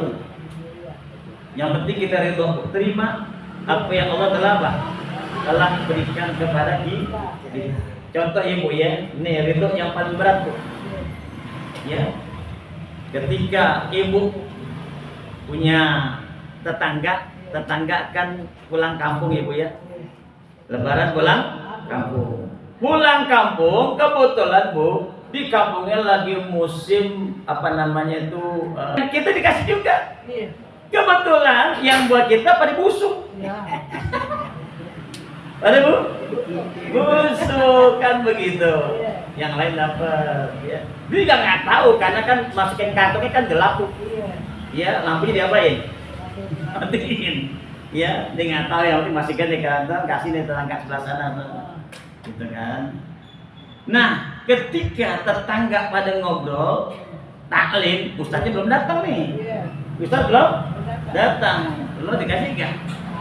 apapun. Yang penting kita ridho, terima apa yang Allah telah berikan kepada kita. Contoh ibu ya, nih ridho yang paling berat bu. Ya, ketika ibu punya tetangga kan pulang kampung ibu ya, Lebaran pulang kampung, kebetulan bu di kampungnya lagi musim apa namanya itu, kita dikasih juga. Kebetulan yang buat kita pada busuk. Ada bu? Busuk kan begitu. Yang lain dapat. Ya. Dia juga nggak tahu karena kan masukin kantongnya kan gelap tuh. Ya, lampunya diapain? Matiin. Ya, dia nggak tahu yang penting masukkan di kantong, kasih nih tetangga sebelah sana. Gitu kan. Nah, ketika tetangga pada ngobrol, taklim, ustaznya belum datang nih. Ustaz belum datang. Lo dikasih nggak?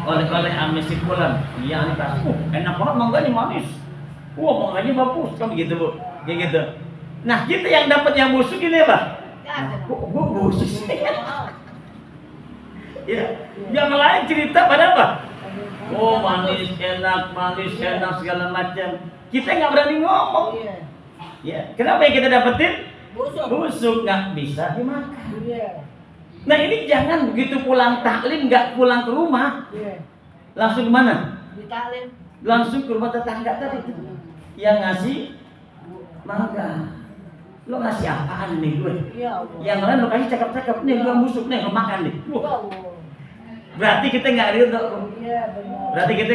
Oleh amis si pulang. Iya, ini kasih. Enak banget mangganya manis. Wah, mangganya bagus. Kan begitu bu, kayak gitu. Nah, kita yang dapat yang busuk ini apa? Kok busuk sih? Ya, yang lain cerita pada apa? Oh, manis enak segala macam. Kita nggak berani ngomong. Ya, kenapa yang kita dapetin? Busuk nggak bisa dimakan. Nah ini jangan begitu pulang taklim nggak pulang ke rumah, langsung kemana? Di taklim. Langsung ke rumah tetangga tadi yang ngasih mangga. Lo ngasih apaan nih gue? Yang lain lo kasih cakep-cakep nih, gue busuk nih, lo makan nih. Berarti kita nggak ridho. Berarti kita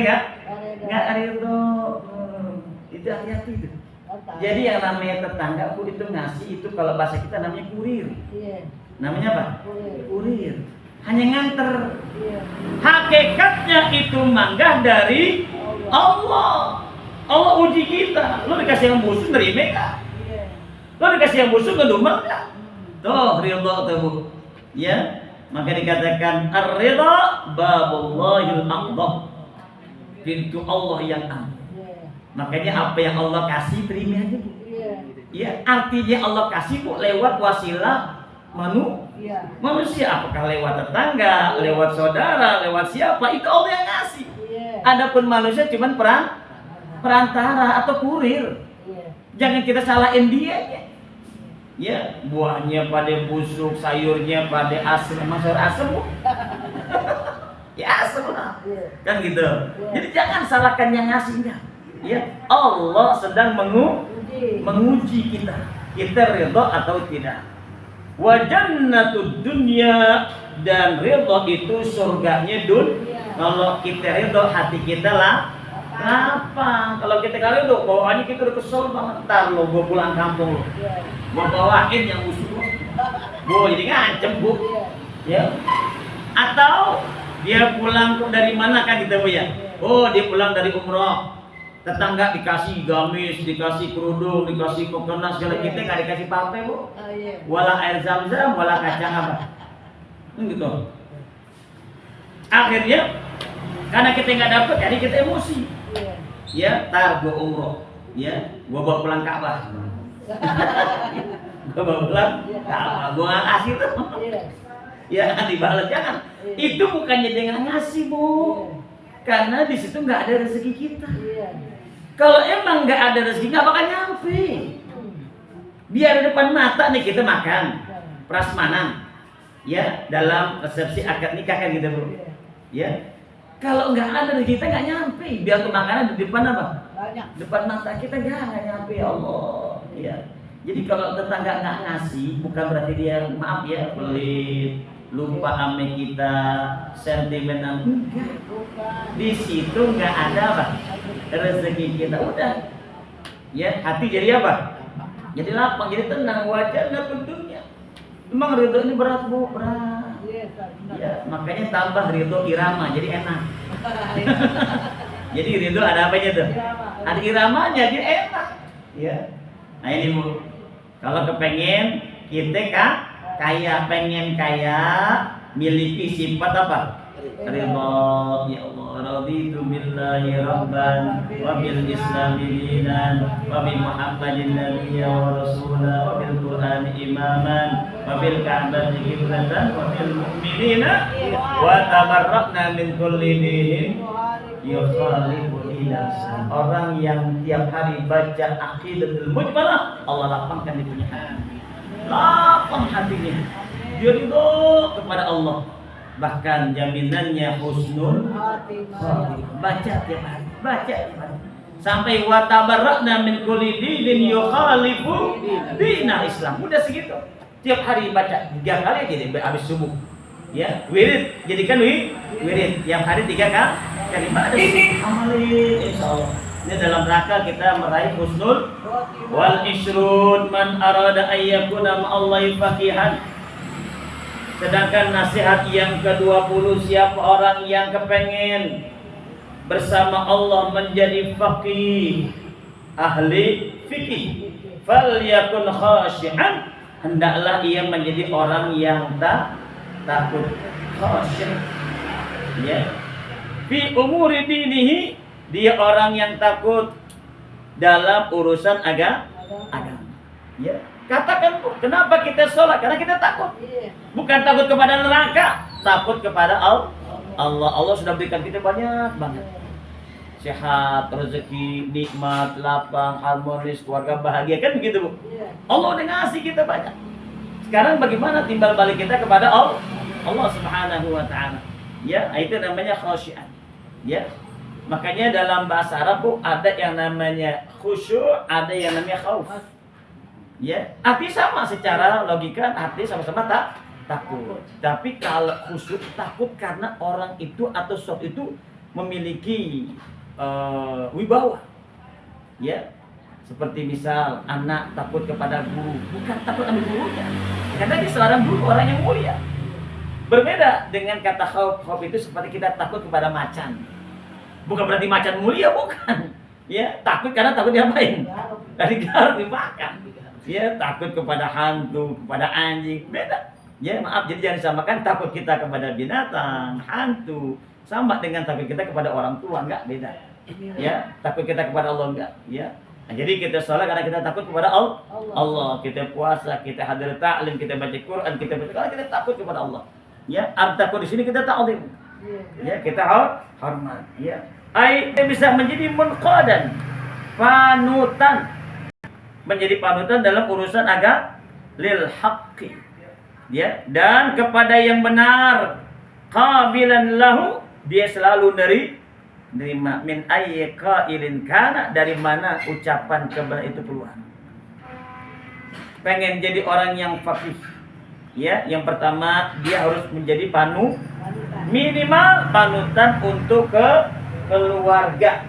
nggak ridho. Itu hati-hati itu. Jadi yang namanya tetangga pun itu ngasih itu kalau bahasa kita namanya kurir. Namanya apa? Kurir. Hanya nganter. Hakikatnya itu mangga dari Allah. Allah uji kita. Lo dikasih yang busuk nerima enggak? Lo dikasih yang busuk ngedumel enggak? Tuh ridho tuh bu. Ya, maka dikatakan ar-ridha babullahil aqdah. Pintu Allah yang aman. Makanya apa yang Allah kasih terima aja bu. Ya, artinya Allah kasih bu lewat wasilah manusia, apakah lewat tetangga, lewat saudara, lewat siapa, itu Allah yang ngasih. Adapun manusia cuma perantara atau kurir. Jangan kita salahin dia. Ya, buahnya pada busuk, sayurnya pada asem, masuk asem bu. Ya asem lah, kan gitu. Jadi jangan salahkan yang ngasihnya. Ya, Allah sedang menguji kita ridho atau tidak. Wa jannatud dunya, dan ridho itu surganya Kalau kita ridho hati kita lapang. Kalau kita nggak ridho bawaannya kita udah kesel banget. Ntar lo gue pulang kampung lo, gue bawain yang busuk lo, gue jadi ngancem bu. Ya. Atau dia pulang dari mana kan kita bu ya? Oh dia pulang dari umroh. Tetangga dikasih gamis, dikasih kerudung, dikasih mukena segala, kita nggak dikasih apa-apa bu. Wala air zam-zam, wala kacang apa. Gitu. Akhirnya karena kita nggak dapat, jadi kita emosi. Ya, tar gua umroh, ya, gua bawa pulang Ka'bah. Gua bawa pulang Ka'bah, gua nggak kasih tuh. Ya, dibalas jangan. Itu bukannya dia nggak ngasih bu, karena di situ nggak ada rezeki kita. Kalau emang nggak ada rezeki nggak bakal nyampe. Biar di depan mata nih kita makan prasmanan, ya dalam resepsi akad nikah kan gitu bu. Ya, kalau nggak ada rezeki kita nggak nyampe. Biar tuh makanan di depan apa? Depan mata kita nggak nyampe ya Allah. Ya, jadi kalau tetangga nggak ngasih bukan berarti dia maaf ya pelit, lupa ame kita, sentimen enggak. Di situ nggak ada apa? Rezeki kita udah. Ya, hati jadi apa? Jadi lapang, jadi tenang, wajah nggak tentunya. Memang ridho ini berat bu, berat. Ya, makanya tambah ridho irama, jadi enak. Jadi ridho ada apanya tuh? Ada iramanya, jadi enak. Ya. Nah ini bu, kalau kepengen kita pengen kaya, miliki sifat apa? ridha. Ya Allah, raditu billahi rabban wa bil islami dinan wa bi muhammadin nabiyya wa rasula wa bil qur'ani imaman wa bil ka'bati qiblatan wa bil mu'minina wa tabarra'na min kulli dinin yukhalifu ila. Orang yang tiap hari baca aqidatul mujmalah, Allah lapangkan di punya hati, lapang hatinya, dia ridho kepada Allah. Bahkan jaminannya husnul khatimah. Baca tiap hari, baca tiap hari. Sampai wa tabarra'na min kulli dinin yukhalifu dinal Islam. Udah segitu. Tiap hari baca 3 kali jadi habis subuh. Ya, wirid, jadikan wirid. Tiap hari 3 kali baca. Amalin insyaallah. Ini dalam rangka kita meraih husnul wal isrun man arada ayyakuna ma'allahi faqihan. Sedangkan nasihat yang ke-20, siapa orang yang kepengen bersama Allah menjadi faqih, ahli fikih, falyakun khashi'an, hendaklah ia menjadi orang yang takut, khasyi'. Ya. Fi umuri dinihi, dia orang yang takut dalam urusan agama. Ya. Katakan, kenapa kita sholat? Karena kita takut. Bukan takut kepada neraka, takut kepada Allah. Allah sudah berikan kita banyak banget. Sehat, rezeki, nikmat, lapang, harmonis, keluarga bahagia, kan begitu, Bu? Allah udah ngasih kita banyak. Sekarang bagaimana timbal balik kita kepada Allah Subhanahu wa ta'ala? Ya, itu namanya khasyi'an. Ya. Makanya dalam bahasa Arab, Bu, ada yang namanya khusyuk, ada yang namanya khauf. Ya, arti sama secara logika, arti sama-sama takut. Tapi kalau khusyuk, takut karena orang itu atau sesuatu itu memiliki wibawa. Ya, seperti misal anak takut kepada guru, bukan takut sama gurunya, karena dia seorang guru, orang yang mulia. Berbeda dengan kata khauf. Khauf itu seperti kita takut kepada macan. Bukan berarti macan mulia, bukan. Ya, takut karena takut diapain? Dari garuk dimakan. Ya, takut kepada hantu, kepada anjing, beda. Ya, maaf, jadi jangan disamakan takut kita kepada binatang, hantu, sama dengan takut kita kepada orang tua, enggak, beda. Ya, takut kita kepada Allah, enggak. Ya. Nah, jadi kita sholat karena kita takut kepada Allah. Kita puasa, kita hadir ta'lim, kita baca Quran, kita baca, karena kita takut kepada Allah. Ya, arti takut di sini kita ta'lim. Ya, kita hormat. Ya. Kita bisa menjadi munqadan, panutan. Menjadi panutan dalam urusan agama, lil haqqi, ya, dan kepada yang benar, qabilan lahu, dia selalu nerima min ayyi qailin kana, dari mana ucapan kebenaran itu keluar. Pengen jadi orang yang faqih, ya, yang pertama dia harus menjadi minimal panutan untuk keluarga.